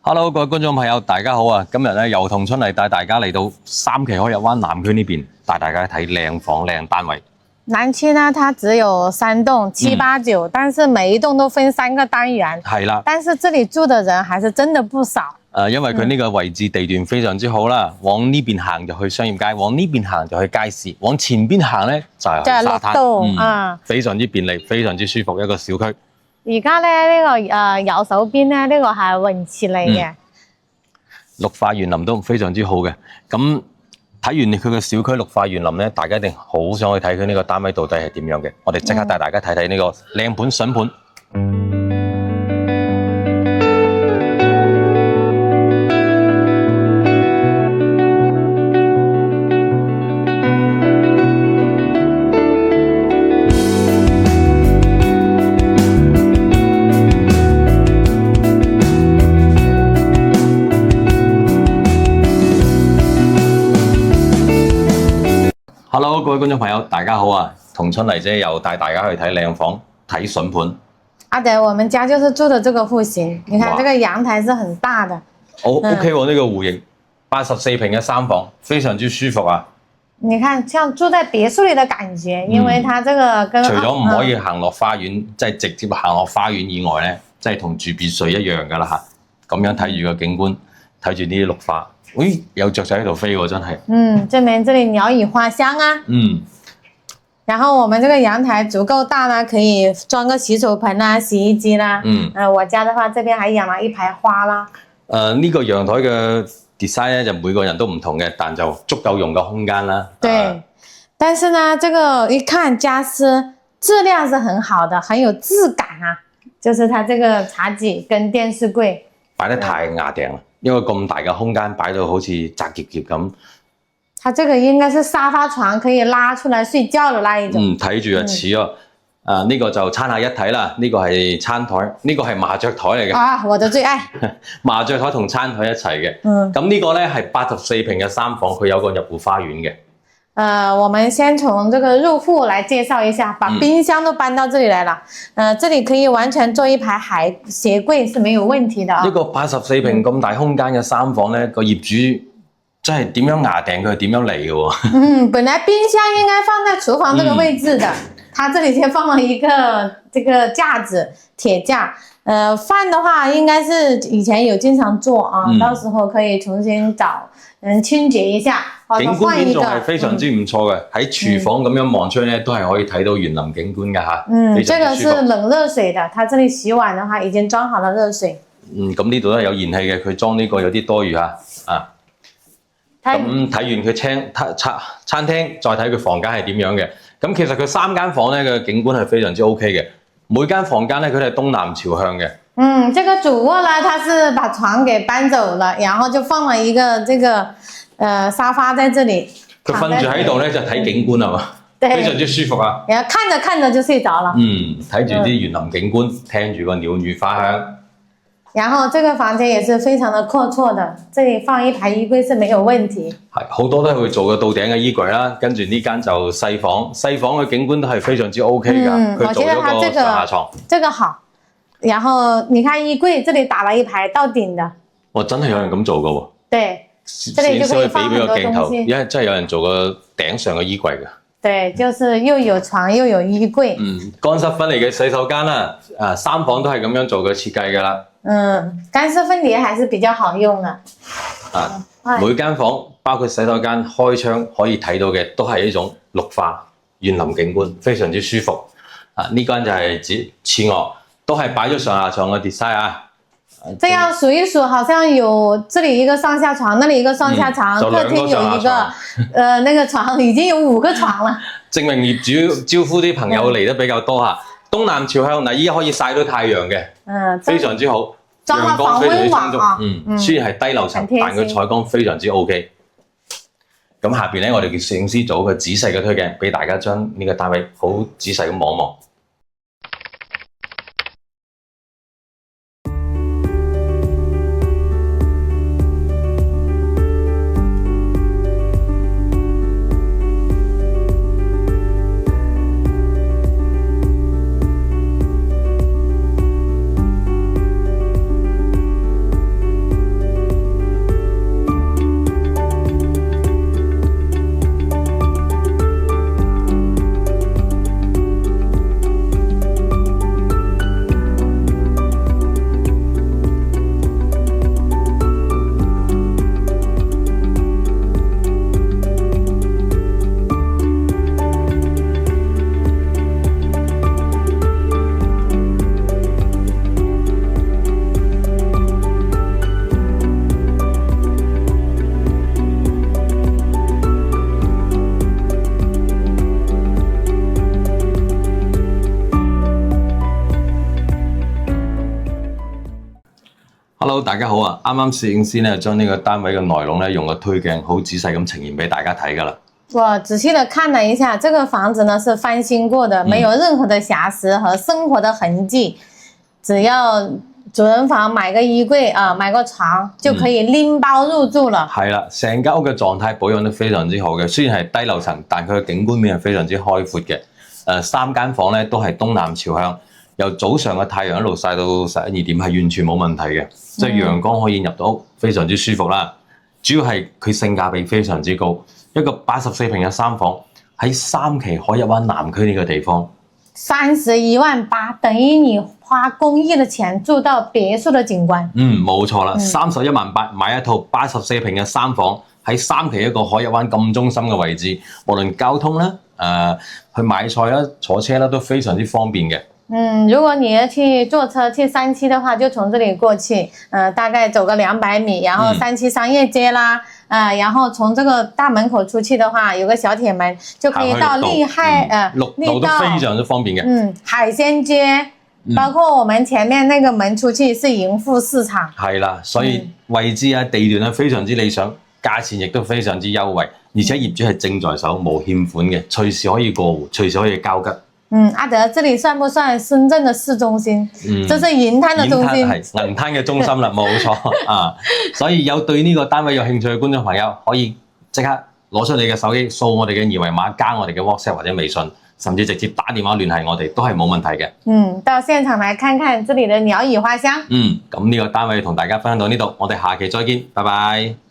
Hello，各位觀眾朋友，大家好啊！今日咧由同春嚟帶大家嚟到三期海逸灣南區呢邊，帶大家睇靚房靚單位。南區呢，它只有3棟7、8、9，但是每一棟都分3個單元。係啦，但是這裡住的人還是真的不少。因為佢呢個位置地段非常之好啦，往呢邊行就去商業街，往呢邊行就去街市，往前邊行咧就係去沙灘，非常之便利，非常之舒服一個小區。而家咧呢個右手邊咧呢個係泳池嚟嘅，綠化園林都非常之好嘅。咁睇完佢嘅小區綠化園林咧，大家一定好想去睇佢呢個單位到底係點樣嘅。我哋即刻帶大家睇睇呢個靚盤筍盤。Hello， 各位觀眾朋友，大家好啊！同春麗姐又帶大家去睇靚房、睇筍盤。阿仔，我們家就是住的這個戶型，你看這個陽台是很大的。OK 喎，呢個戶型84平嘅3房，非常之舒服啊！你看，像住在別墅裡的感覺，因為它這個跟除咗唔可以行落花園，即係直接行落花園以外咧，即係同住別墅一樣噶啦嚇。咁樣睇住個景觀，睇住呢啲綠化。咦，有雀仔喺度飛喎，真係。證明這裡鳥語花香啊。然後我們這個陽台足夠大啦，可以裝個洗手盆啦、洗衣機啦。我家的話，這邊還養了一排花啦。呢個陽台嘅 design 咧就每個人都唔同嘅，但就足夠用嘅空間啦。對，但是呢，這個一看家私質量是很好的，很有質感啊。就是它這個茶几跟電視櫃擺得太壓頂啦。因為咁大嘅空間擺到好似窄夾夾咁，它這個應該是沙發床，可以拉出來睡覺的那一種。睇住就似咯。呢個就餐客一體啦，呢個係餐台，呢個係麻雀台嚟嘅。啊，我的最愛。麻雀台同餐台一齊嘅。咁呢個咧係84平嘅3房，佢有個入戶花園嘅。我們先從這個入戶來介紹一下，把冰箱都搬到這裡來了。這裡可以完全做一排鞋櫃是沒有問題的啊。呢個84平咁大空間嘅3房咧，個業主真係點樣牙定佢係點樣嚟嘅喎？本來冰箱應該放在廚房這個位置的，他這裡先放了一個這個架子，鐵架。飯的話應該是以前有經常做啊，到時候可以重新找人清潔一下。景觀邊仲係非常之唔錯嘅，喺廚房咁樣望出咧，都係可以睇到園林景觀嘅嚇。這個是冷熱水的，它這裡洗碗的話已經裝好了熱水。咁呢度都有燃氣嘅，佢裝呢個有啲多餘嚇。咁睇完佢餐廳，再睇佢房間係點樣嘅。咁其實佢3間房咧嘅景觀係非常之 OK 嘅，每間房間咧佢都係東南朝向嘅。這個主臥呢，它是把床給搬走了，然後就放了一個這個沙發在這裡。佢瞓住喺度咧就睇景觀係嘛，非常之舒服啊。然後看着看着就睡着了。睇住啲園林景觀，聽住個鳥語花香。然後這個房間也是非常的闊綽的，這裡放一排衣櫃是沒有問題。係好多都係會做個到頂嘅衣櫃啦，跟住呢間就細房嘅景觀都係非常之 OK 㗎。佢做咗個上下床。這個好。然後你看衣櫃，這裡打了一排到頂的。哇，真係有人咁做㗎喎。對，這裡就可以放很多東西。因為真係有人做個頂上嘅衣櫃㗎。對，就是又有床又有衣櫃。乾濕分離嘅洗手間啦，3房都係咁樣做嘅設計㗎啦。乾濕分離還是比較好用的。每間房包括洗手間開窗可以睇到嘅都係一種綠化園林景觀，非常之舒服。呢間就係次臥。都係擺咗上下床嘅 design 啊！這樣數一數，好像有這裡一個上下床，那裡一個上下床，客廳有一個，那個床已經有5個床了。證明業主招呼啲朋友嚟得比較多嚇。東南朝向嗱，依家可以曬到太陽嘅，非常之好，陽光非常之充足。雖然係低樓層，但佢採光非常之 OK。咁下邊咧，我哋嘅攝影師做一個仔細嘅推鏡，俾大家將呢個單位好仔細咁望一望。Hello， 大家好啊！啱啱攝影師咧將呢個單位嘅內容咧用個推鏡好仔細咁呈現俾大家睇㗎啦。我仔細的看了一下，這個房子呢是翻新過的，沒有任何的瑕疵和生活的痕跡。只要主人房買個衣櫃啊，買個床就可以拎包入住了。係啦，成間屋嘅狀態保養得非常之好嘅，雖然係低樓層，但佢嘅景觀面係非常之開闊嘅。3間房咧都係東南朝向，由早上嘅太陽一路曬到11、2點係完全冇問題嘅，即係陽光可以入到屋，非常之舒服啦。主要係佢性價比非常之高，一個84平嘅3房喺三期海逸灣南區呢個地方，31.8萬，等於你花公益的錢住到別墅的景觀。冇錯啦，31.8萬買一套84平嘅3房喺三期一個海逸灣咁中心嘅位置，無論交通啦，去買菜啦、坐車啦都非常之方便嘅。如果你要去坐車去三期的話，就從這裏過去，大概走個200米，然後三期商業街啦，然後從這個大門口出去的話，有個小鐵門就可以到陸路都非常之方便嘅。海鮮街，包括我們前面那個門出去是盈富市場。係啦，所以位置啊、地段啊非常之理想，價錢亦都非常之優惠，而且業主係正在手，冇欠款嘅，隨時可以過戶，隨時可以交吉。阿德，這裡算不算深圳的市中心？這是銀灘的中心，係銀灘嘅中心啦，冇錯啊！所以有對呢個單位有興趣嘅觀眾朋友，可以即刻攞出你嘅手機掃我哋嘅二維碼，加我哋嘅 WhatsApp 或者微信，甚至直接打電話聯繫我哋，都係冇問題嘅。到現場來看看這裡的鳥語花香。咁呢個單位同大家分享到呢度，我哋下期再見，拜拜。